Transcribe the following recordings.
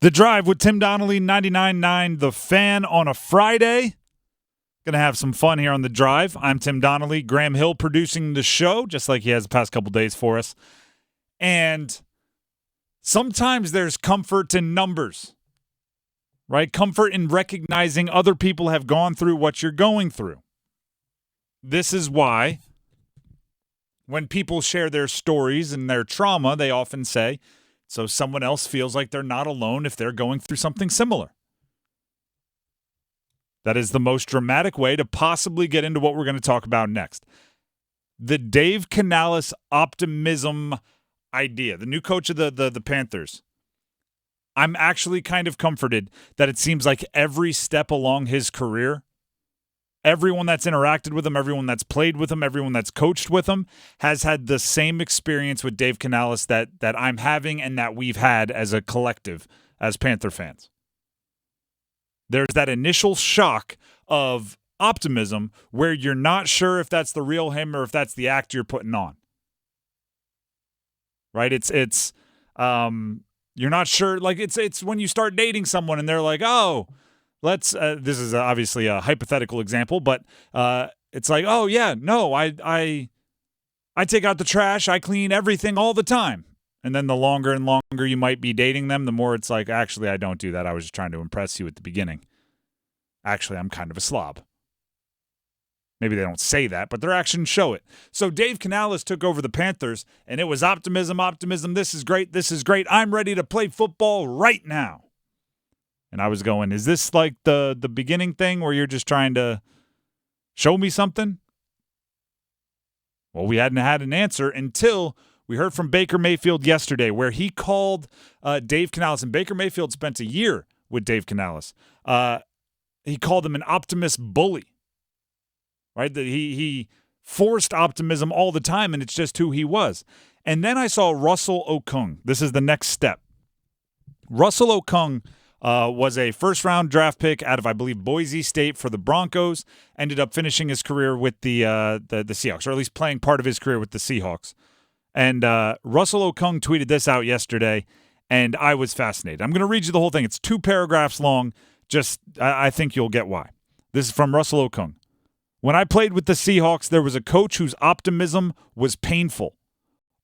The Drive with Tim Donnelly, 99.9 The Fan on a Friday. Going to have some fun here on The Drive. I'm Tim Donnelly. Graham Hill producing the show, just like he has the past couple days for us. And sometimes there's comfort in numbers, right? Comfort in recognizing other people have gone through what you're going through. This is why when people share their stories and their trauma, they often say, so someone else feels like they're not alone if they're going through something similar. That is the most dramatic way to possibly get into what we're going to talk about next. The Dave Canales optimism idea, the new coach of the Panthers. I'm actually kind of comforted that it seems like every step along his career, everyone that's interacted with him, everyone that's played with him, everyone that's coached with him has had the same experience with Dave Canales that I'm having and that we've had as a collective, as Panther fans. There's that initial shock of optimism where you're not sure if that's the real him or if that's the act you're putting on. Right? It's you're not sure. Like it's when you start dating someone and they're like, oh, let's. This is obviously a hypothetical example, but it's like, oh yeah, no, I take out the trash, I clean everything all the time, and then the longer and longer you might be dating them, the more it's like, actually, I don't do that. I was just trying to impress you at the beginning. Actually, I'm kind of a slob. Maybe they don't say that, but their actions show it. So Dave Canales took over the Panthers, and it was optimism. This is great. I'm ready to play football right now. And I was going, is this like the beginning thing where you're just trying to show me something? Well, we hadn't had an answer until we heard from Baker Mayfield yesterday where he called Dave Canales. And Baker Mayfield spent a year with Dave Canales. He called him an optimist bully, right? That he forced optimism all the time, and it's just who he was. And then I saw Russell Okung. This is the next step. Russell Okung was a first-round draft pick out of, I believe, Boise State for the Broncos. Ended up finishing his career with the Seahawks, or at least playing part of his career with the Seahawks. And Russell Okung tweeted this out yesterday, and I was fascinated. I'm going to read you the whole thing. It's 2 paragraphs long. Just, I think you'll get why. This is from Russell Okung. When I played with the Seahawks, there was a coach whose optimism was painful.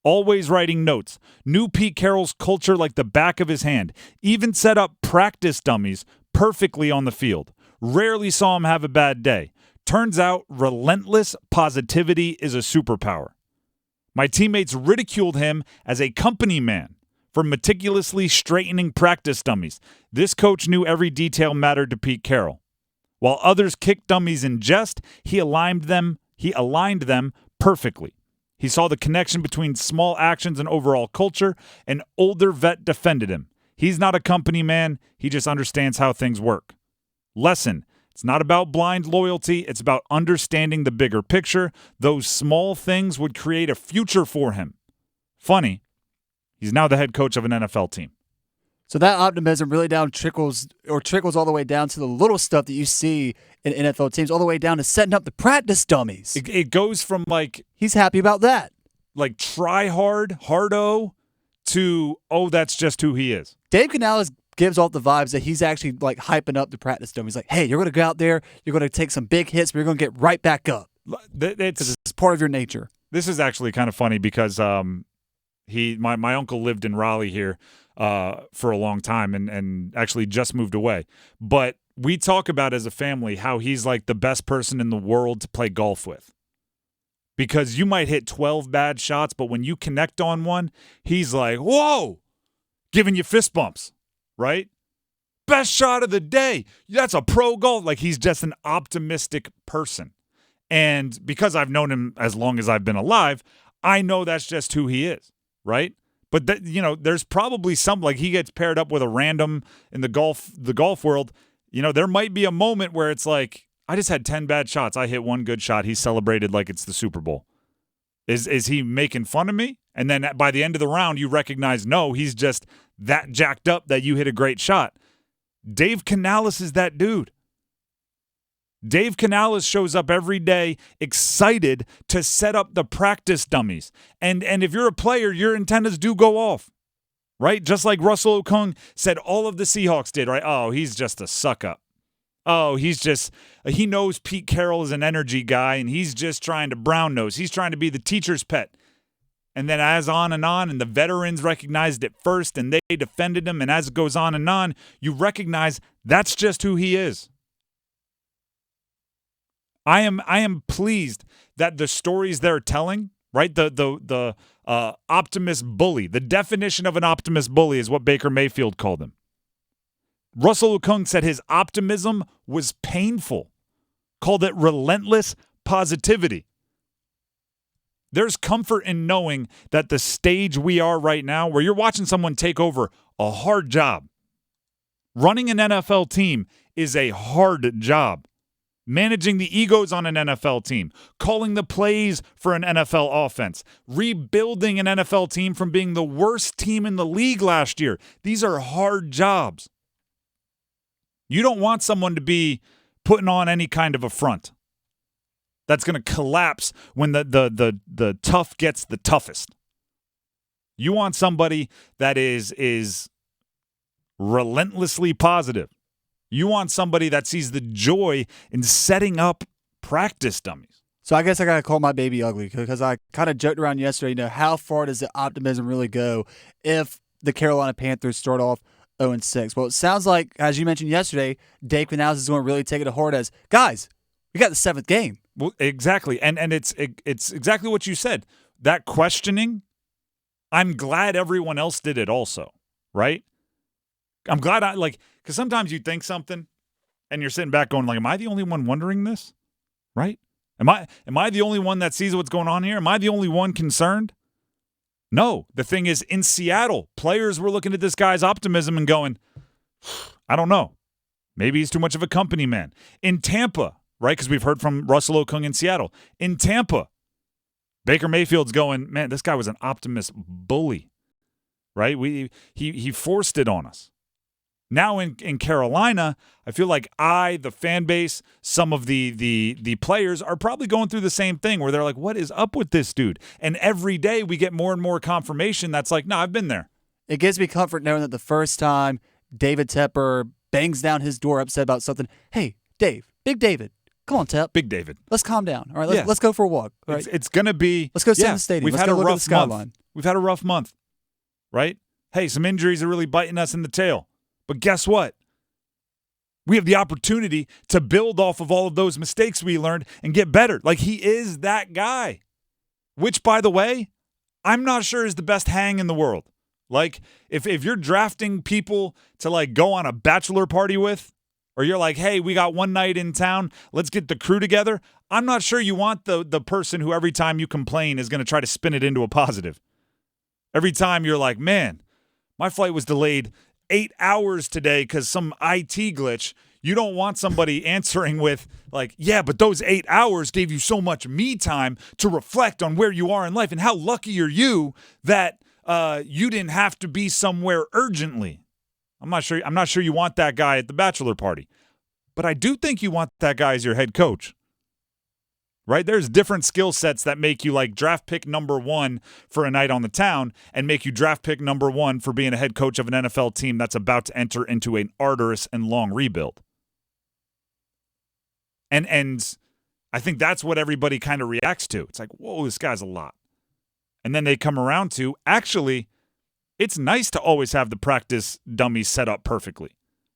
Always writing notes, knew Pete Carroll's culture like the back of his hand, even set up practice dummies perfectly on the field. Rarely saw him have a bad day. Turns out relentless positivity is a superpower. My teammates ridiculed him as a company man for meticulously straightening practice dummies. This coach knew every detail mattered to Pete Carroll. While others kicked dummies in jest, he aligned them perfectly. He saw the connection between small actions and overall culture. An older vet defended him. He's not a company man. He just understands how things work. Lesson: it's not about blind loyalty. It's about understanding the bigger picture. Those small things would create a future for him. Funny, he's now the head coach of an NFL team. So that optimism really trickles all the way down to the little stuff that you see in NFL teams, all the way down to setting up the practice dummies. It goes from like, he's happy about that, like try hard, hardo, to, oh, that's just who he is. Dave Canales gives off the vibes that he's actually like hyping up the practice dummies. Like, hey, you're going to go out there, you're going to take some big hits, but you're going to get right back up. It's part of your nature. This is actually kind of funny because my uncle lived in Raleigh here for a long time and actually just moved away. But we talk about as a family how he's like the best person in the world to play golf with. Because you might hit 12 bad shots, but when you connect on one, he's like, whoa, giving you fist bumps, right? Best shot of the day. That's a pro golf. Like, he's just an optimistic person. And because I've known him as long as I've been alive, I know that's just who he is, right? But there's probably some, like, he gets paired up with a random in the golf world. There might be a moment where it's like, I just had 10 bad shots. I hit one good shot. He celebrated like it's the Super Bowl. Is he making fun of me? And then by the end of the round, you recognize, no, he's just that jacked up that you hit a great shot. Dave Canales is that dude. Dave Canales shows up every day excited to set up the practice dummies. And if you're a player, your antennas do go off. right? Just like Russell Okung said all of the Seahawks did, right? Oh, he's just a suck-up. Oh, he knows Pete Carroll is an energy guy, and he's just trying to brown nose. He's trying to be the teacher's pet. And then as on, and the veterans recognized it first, and they defended him, and as it goes on, you recognize that's just who he is. I am pleased that the stories they're telling, right? The optimist bully, the definition of an optimist bully is what Baker Mayfield called him. Russell Okung said his optimism was painful, called it relentless positivity. There's comfort in knowing that the stage we are right now, where you're watching someone take over a hard job. Running an NFL team is a hard job. Managing the egos on an NFL team, calling the plays for an NFL offense, rebuilding an NFL team from being the worst team in the league last year. These are hard jobs. You don't want someone to be putting on any kind of a front that's going to collapse when the tough gets the toughest. You want somebody that is relentlessly positive. You want somebody that sees the joy in setting up practice dummies. So I guess I got to call my baby ugly because I kind of joked around yesterday, how far does the optimism really go if the Carolina Panthers start off 0-6? Well, it sounds like, as you mentioned yesterday, Dave Canales is going to really take it to heart as, guys, we got the 7th game. Well, exactly. And it's exactly what you said. That questioning, I'm glad everyone else did it also, right? I'm glad because sometimes you think something and you're sitting back going am I the only one wondering this? Right? Am I the only one that sees what's going on here? Am I the only one concerned? No. The thing is, in Seattle, players were looking at this guy's optimism and going, I don't know. Maybe he's too much of a company man. In Tampa, right? Because we've heard from Russell Okung in Seattle. In Tampa, Baker Mayfield's going, man, this guy was an optimist bully, right? He forced it on us. Now in Carolina, I feel like the fan base, some of the players are probably going through the same thing where they're like, what is up with this dude? And every day we get more and more confirmation that's like, no, I've been there. It gives me comfort knowing that the first time David Tepper bangs down his door upset about something, hey, Dave, Big David, come on, Tep. Big David. Let's calm down. All right, let's go for a walk. All right? It's going to be. Let's go sit in the stadium. We've had a look rough at the skyline. month. We've had a rough month, right? Hey, some injuries are really biting us in the tail. But guess what? We have the opportunity to build off of all of those mistakes we learned and get better. Like, he is that guy, which, by the way, I'm not sure is the best hang in the world. Like, if you're drafting people to, go on a bachelor party with, or you're like, hey, we got one night in town, let's get the crew together, I'm not sure you want the person who every time you complain is going to try to spin it into a positive. Every time you're like, man, my flight was delayed 8 hours today because some IT glitch. You don't want somebody answering with yeah, but those 8 hours gave you so much me time to reflect on where you are in life and how lucky are you that you didn't have to be somewhere urgently. I'm not sure you want that guy at the bachelor party, but I do think you want that guy as your head coach. Right? There's different skill sets that make you draft pick number 1 for a night on the town and make you draft pick number 1 for being a head coach of an NFL team that's about to enter into an arduous and long rebuild. And I think that's what everybody kind of reacts to. It's like, whoa, this guy's a lot. And then they come around to, actually, it's nice to always have the practice dummies set up perfectly.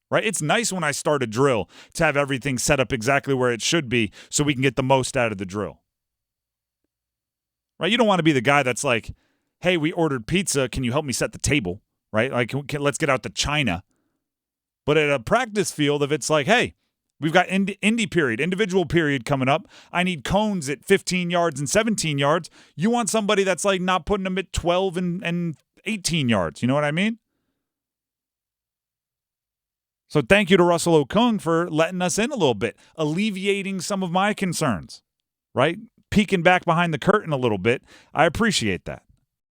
Right? It's nice when I start a drill to have everything set up exactly where it should be so we can get the most out of the drill. Right? You don't want to be the guy that's like, hey, we ordered pizza. Can you help me set the table? Right? Let's get out the china. But at a practice field, if it's like, hey, we've got individual period coming up. I need cones at 15 yards and 17 yards. You want somebody that's not putting them at 12 and 18 yards. You know what I mean? So thank you to Russell Okung for letting us in a little bit, alleviating some of my concerns, right? Peeking back behind the curtain a little bit. I appreciate that.